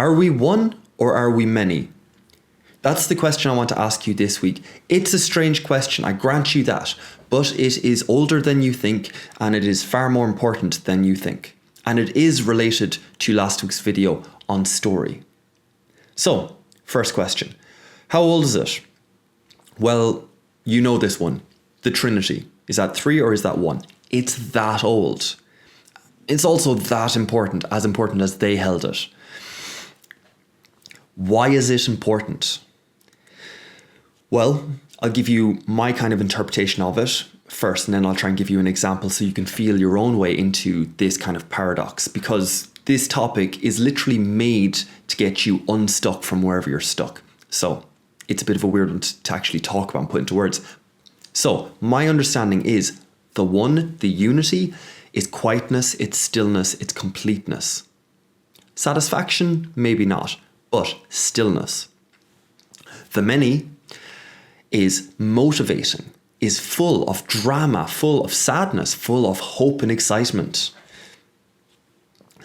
Are we one or are we many? That's the question I want to ask you this week. It's a strange question, I grant you that, but it is older than you think and it is far more important than you think. And it is related to last week's video on story. So, first question. How old is it? Well, you know this one. The Trinity. Is that 3 or is that 1? It's that old. It's also that important as they held it. Why is it important? Well, I'll give you my kind of interpretation of it first, and then I'll try and give you an example so you can feel your own way into this kind of paradox, because this topic is literally made to get you unstuck from wherever you're stuck. So it's a bit of a weird one to actually talk about and put into words. So my understanding is the one, the unity, is quietness, it's stillness, it's completeness. Satisfaction, maybe not, but stillness. The many is motivating, is full of drama, full of sadness, full of hope and excitement.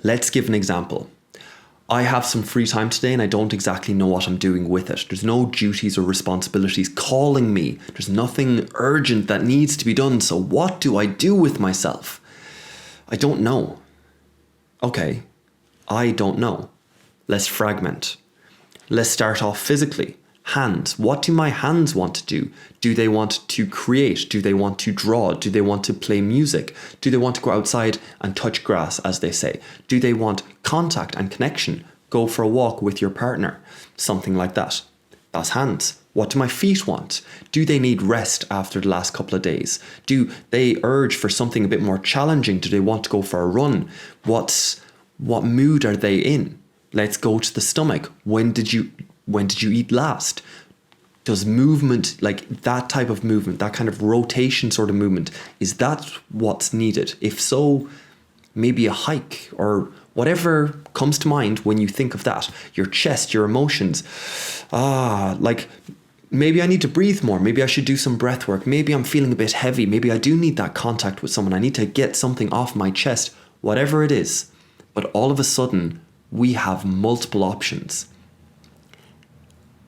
Let's give an example. I have some free time today and I don't exactly know what I'm doing with it. There's no duties or responsibilities calling me. There's nothing urgent that needs to be done. So what do I do with myself? I don't know. Okay, I don't know. Let's fragment. Let's start off physically. Hands. What do my hands want to do? Do they want to create? Do they want to draw? Do they want to play music? Do they want to go outside and touch grass, as they say? Do they want contact and connection? Go for a walk with your partner. Something like that. That's hands. What do my feet want? Do they need rest after the last couple of days? Do they urge for something a bit more challenging? Do they want to go for a run? What mood are they in? Let's go to the stomach. When did you eat last? Does movement, like that type of movement, that kind of rotation sort of movement, is that what's needed? If so, maybe a hike or whatever comes to mind when you think of that. Your chest, your emotions. Like maybe I need to breathe more. Maybe I should do some breath work. Maybe I'm feeling a bit heavy. Maybe I do need that contact with someone. I need to get something off my chest. Whatever it is. But all of a sudden, we have multiple options.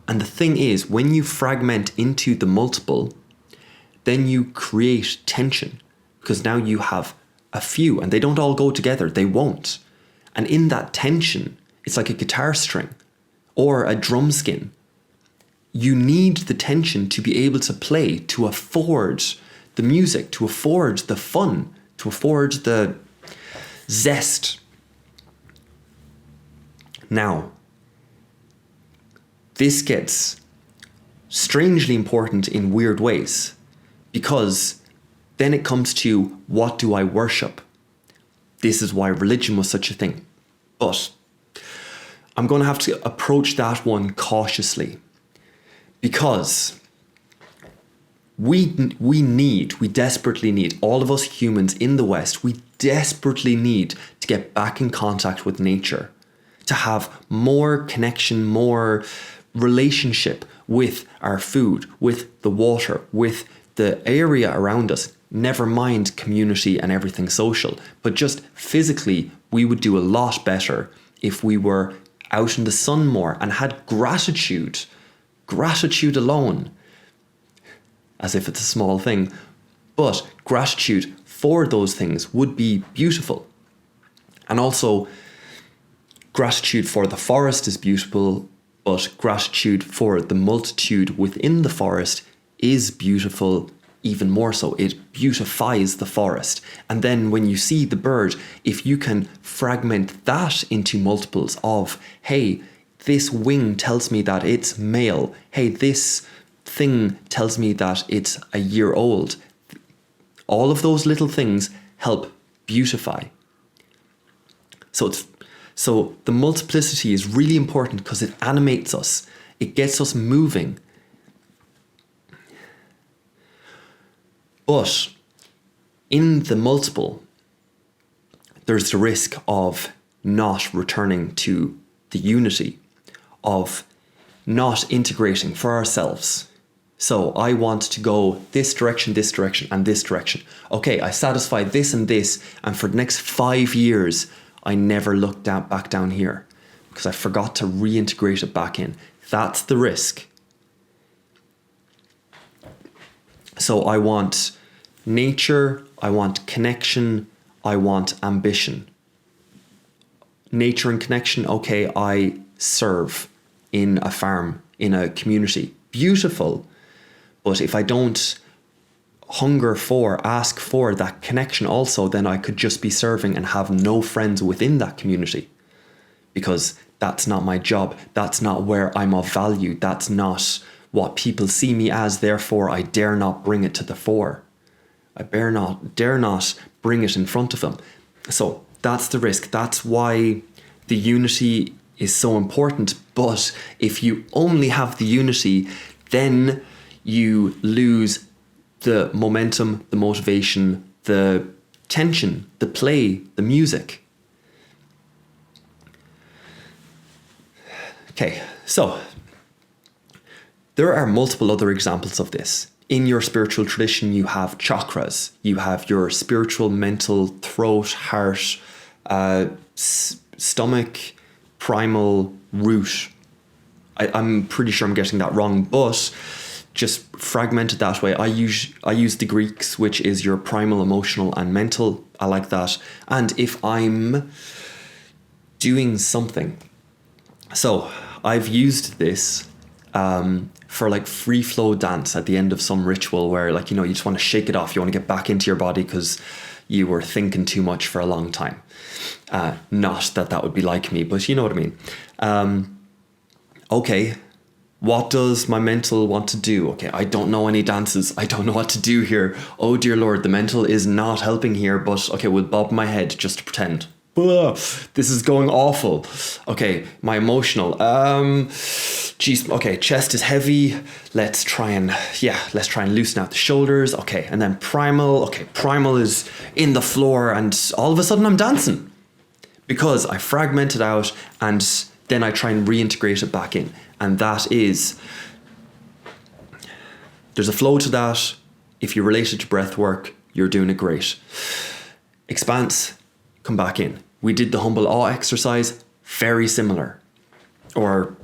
And the thing is, when you fragment into the multiple, then you create tension, because now you have a few and they don't all go together. They won't. And in that tension, it's like a guitar string or a drum skin. You need the tension to be able to play, to afford the music, to afford the fun, to afford the zest. Now, this gets strangely important in weird ways, because then it comes to, what do I worship? This is why religion was such a thing. But I'm going to have to approach that one cautiously, because we desperately need, all of us humans in the West, we desperately need to get back in contact with nature, to have more connection, more relationship with our food, with the water, with the area around us, never mind community and everything social, but just physically, we would do a lot better if we were out in the sun more and had gratitude alone, as if it's a small thing, but gratitude for those things would be beautiful. And also, gratitude for the forest is beautiful, but gratitude for the multitude within the forest is beautiful even more so. It beautifies the forest. And then when you see the bird, if you can fragment that into multiples of, hey, this wing tells me that it's male. Hey, this thing tells me that it's a year old. All of those little things help beautify. So the multiplicity is really important because it animates us. It gets us moving. But in the multiple, there's the risk of not returning to the unity, of not integrating for ourselves. So I want to go this direction, and this direction. Okay, I satisfy this, and for the next 5 years, I never look back down here. because I forgot to reintegrate it back in. That's the risk. So I want nature, I want connection, I want ambition. Nature and connection, okay, I serve in a farm, in a community. Beautiful. But if I don't ask for that connection also, then I could just be serving and have no friends within that community. Because that's not my job. That's not where I'm of value. That's not what people see me as. Therefore, I dare not bring it to the fore. I dare not bring it in front of them. So that's the risk. That's why the unity is so important. But if you only have the unity, then you lose the momentum, the motivation, the tension, the play, the music. Okay, so there are multiple other examples of this. In your spiritual tradition, you have chakras. You have your spiritual, mental, throat, heart, stomach, primal, root. I'm pretty sure I'm getting that wrong, but just fragmented that way. I use the Greeks, which is your primal, emotional, and mental. I like that. And if I'm doing something, so I've used this for like free flow dance at the end of some ritual where, like, you know, you just want to shake it off. You want to get back into your body because you were thinking too much for a long time. Not that would be like me, but you know what I mean. Okay, what does my mental want to do? Okay, I don't know any dances. I don't know what to do here. Oh dear Lord, the mental is not helping here, but okay, we'll bob my head just to pretend. This is going awful. Okay, my emotional. Geez, okay, chest is heavy. Let's try and loosen out the shoulders. Okay, and then primal. Okay, primal is in the floor, and all of a sudden I'm dancing because I fragmented out, and then I try and reintegrate it back in. And that is, there's a flow to that. If you relate it to breath work, you're doing it great. Expanse, come back in. We did the humble awe exercise, very similar. Or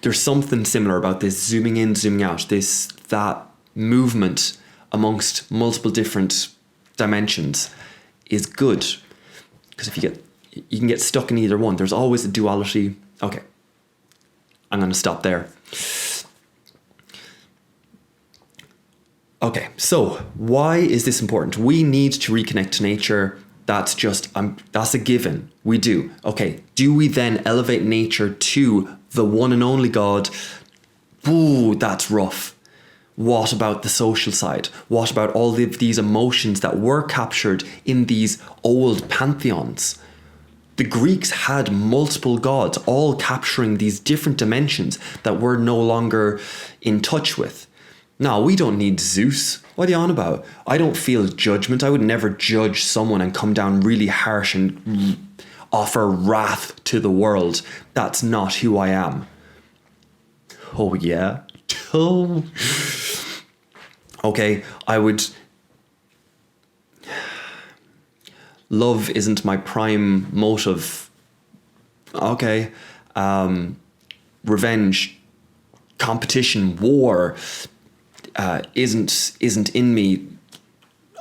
there's something similar about this zooming in, zooming out, that movement amongst multiple different dimensions is good. Because if you can get stuck in either one. There's always a duality. Okay, I'm going to stop there. Okay, so why is this important? We need to reconnect to nature. That's a given. We do. Okay, do we then elevate nature to the one and only God? Ooh, that's rough. What about the social side? What about all of these emotions that were captured in these old pantheons? The Greeks had multiple gods, all capturing these different dimensions that we're no longer in touch with. Now, we don't need Zeus. What are you on about? I don't feel judgment. I would never judge someone and come down really harsh and offer wrath to the world. That's not who I am. Oh, yeah? Oh. Okay, I would... Love isn't my prime motive. Okay. Revenge, competition, war isn't in me.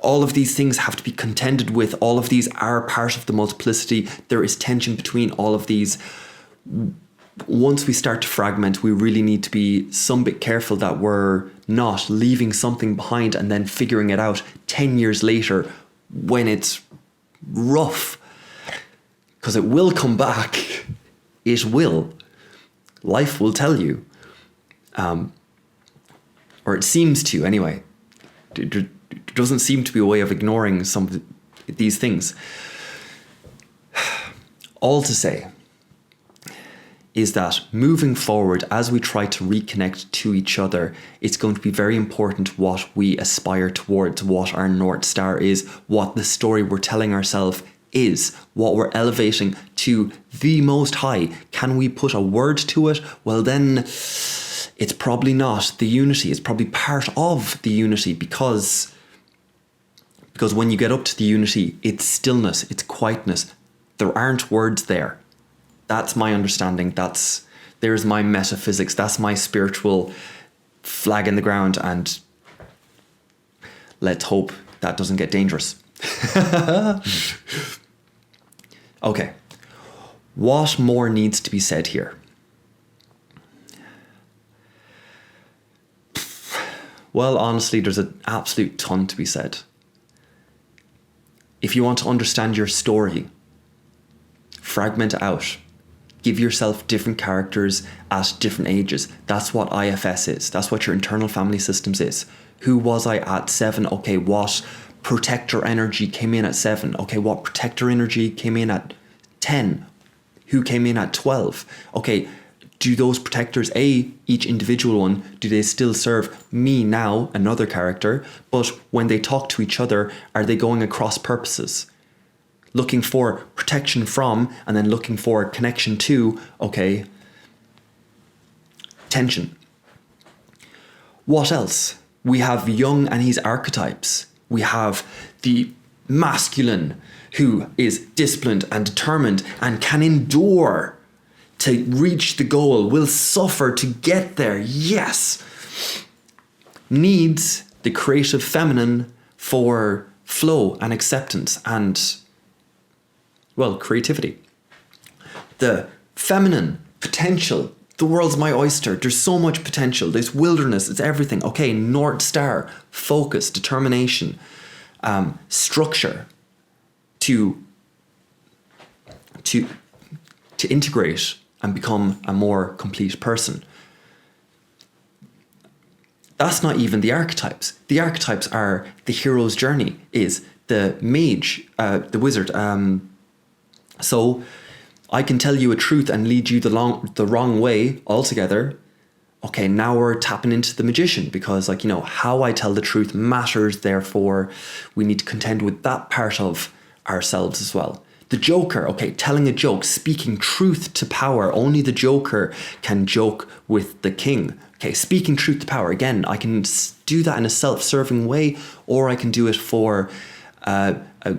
All of these things have to be contended with. All of these are part of the multiplicity. There is tension between all of these. Once we start to fragment, we really need to be some bit careful that we're not leaving something behind and then figuring it out 10 years later when it's rough, because it will come back. It will. Life will tell you, or it seems to anyway. There doesn't seem to be a way of ignoring some of these things. All to say is that moving forward, as we try to reconnect to each other, it's going to be very important what we aspire towards, what our North Star is, what the story we're telling ourselves is, what we're elevating to the Most High. Can we put a word to it? Well, then it's probably not the unity. It's probably part of the unity because when you get up to the unity, it's stillness, it's quietness. There aren't words there. That's my understanding. There's my metaphysics. That's my spiritual flag in the ground. And let's hope that doesn't get dangerous. Okay. What more needs to be said here? Well, honestly, there's an absolute ton to be said. If you want to understand your story, fragment it out. Give yourself different characters at different ages. That's what IFS is. That's what your internal family systems is. Who was I at 7? Okay, what protector energy came in at 7? Okay, what protector energy came in at 10? Who came in at 12? Okay, do those protectors, each individual one, do they still serve me now, another character? But when they talk to each other, are they going across purposes? Looking for protection from, and then looking for connection to, okay, tension. What else? We have Jung and his archetypes. We have the masculine who is disciplined and determined and can endure to reach the goal, will suffer to get there, yes. Needs the creative feminine for flow and acceptance and, well, creativity. The feminine potential, the world's my oyster. There's so much potential. There's wilderness. It's everything. Okay, North Star, focus, determination, structure to integrate and become a more complete person. That's not even the archetypes. The archetypes are the hero's journey, is the mage, the wizard. So I can tell you a truth and lead you the wrong way altogether. Okay, now we're tapping into the magician because, like, you know, how I tell the truth matters. Therefore, we need to contend with that part of ourselves as well. The Joker, okay, telling a joke, speaking truth to power. Only the Joker can joke with the king. Okay, speaking truth to power. Again, I can do that in a self-serving way, or I can do it for the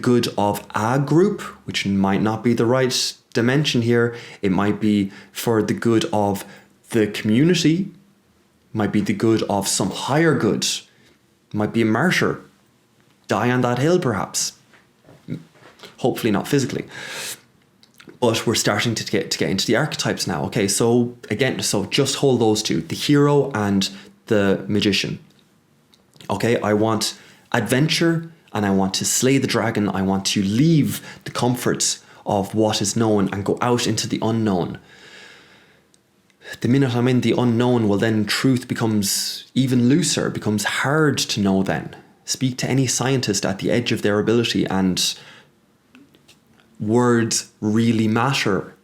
good of a group, which might not be the right dimension here. It might be for the good of the community, might be the good of some higher good, might be a martyr, die on that hill perhaps. Hopefully not physically. But we're starting to get into the archetypes now. Okay, so again, so just hold those two, the hero and the magician. Okay, I want adventure and I want to slay the dragon. I want to leave the comforts of what is known and go out into the unknown. The minute I'm in the unknown, well then truth becomes even looser, becomes hard to know then. Speak to any scientist at the edge of their ability and words really matter.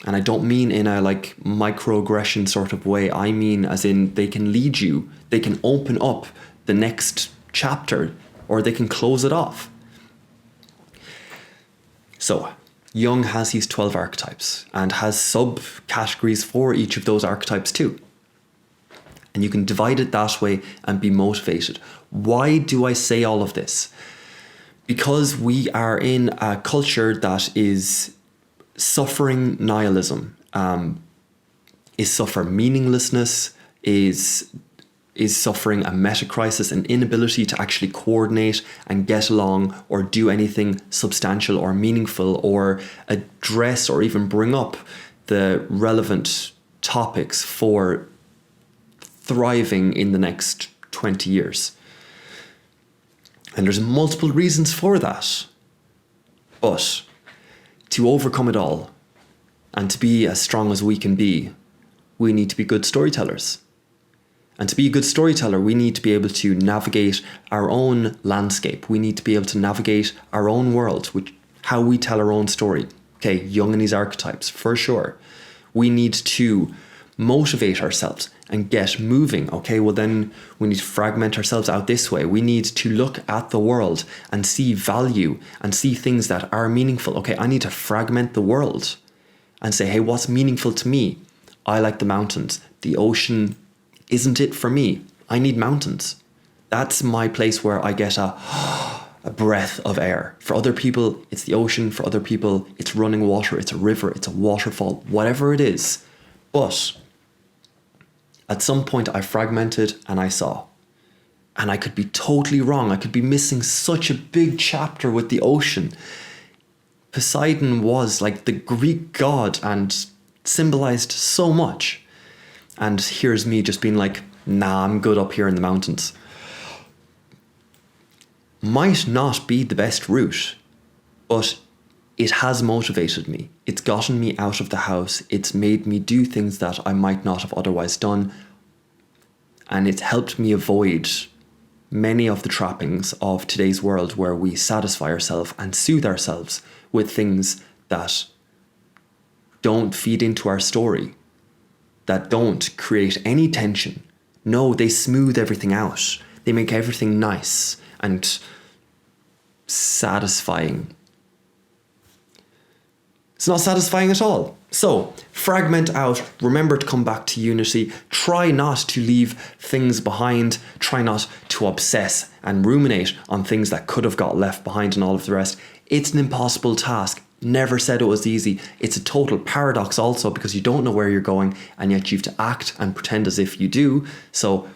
And I don't mean in a like microaggression sort of way. I mean as in they can lead you. They can open up the next chapter or they can close it off. So Jung has these 12 archetypes and has subcategories for each of those archetypes too. And you can divide it that way and be motivated. Why do I say all of this? Because we are in a culture that is suffering nihilism, is suffering meaninglessness, is suffering a meta crisis, an inability to actually coordinate and get along or do anything substantial or meaningful or address or even bring up the relevant topics for thriving in the next 20 years. And there's multiple reasons for that. But to overcome it all and to be as strong as we can be, we need to be good storytellers. And to be a good storyteller, we need to be able to navigate our own landscape. We need to be able to navigate our own world, how we tell our own story. Okay, Jung and his archetypes, for sure. We need to motivate ourselves and get moving. Okay, well then we need to fragment ourselves out this way. We need to look at the world and see value and see things that are meaningful. Okay, I need to fragment the world and say, hey, what's meaningful to me? I like the mountains. The ocean isn't it for me. I need mountains. That's my place where I get a breath of air. For other people, it's the ocean. For other people, it's running water, it's a river, it's a waterfall, whatever it is. But at some point I fragmented and I saw. And I could be totally wrong. I could be missing such a big chapter with the ocean. Poseidon was like the Greek god and symbolized so much. And here's me just being like, nah, I'm good up here in the mountains. Might not be the best route, but it has motivated me. It's gotten me out of the house. It's made me do things that I might not have otherwise done. And it's helped me avoid many of the trappings of today's world where we satisfy ourselves and soothe ourselves with things that don't feed into our story, that don't create any tension. No, they smooth everything out. They make everything nice and satisfying. It's not satisfying at all. So, fragment out, remember to come back to unity, try not to leave things behind, try not to obsess and ruminate on things that could have got left behind and all of the rest. It's an impossible task. Never said it was easy. It's a total paradox also because you don't know where you're going and yet you have to act and pretend as if you do. So,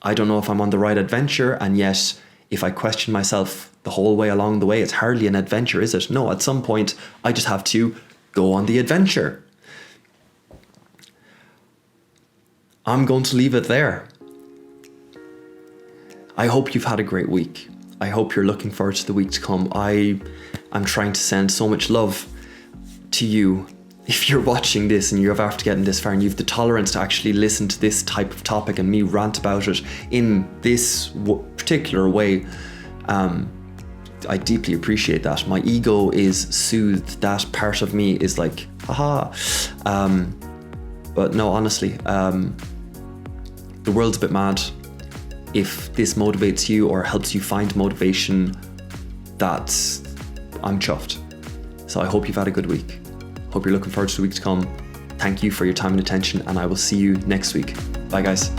I don't know if I'm on the right adventure, and yet if I question myself the whole way along the way, it's hardly an adventure, is it? No, at some point I just have to go on the adventure. I'm going to leave it there. I hope you've had a great week. I hope you're looking forward to the week to come. I'm trying to send so much love to you. If you're watching this and you're after getting this far and you've the tolerance to actually listen to this type of topic and me rant about it in this particular way, I deeply appreciate that. My ego is soothed. That part of me is like, haha. But no, honestly, the world's a bit mad. If this motivates you or helps you find motivation, I'm chuffed. So I hope you've had a good week. Hope you're looking forward to the week to come. Thank you for your time and attention, and I will see you next week. Bye, guys.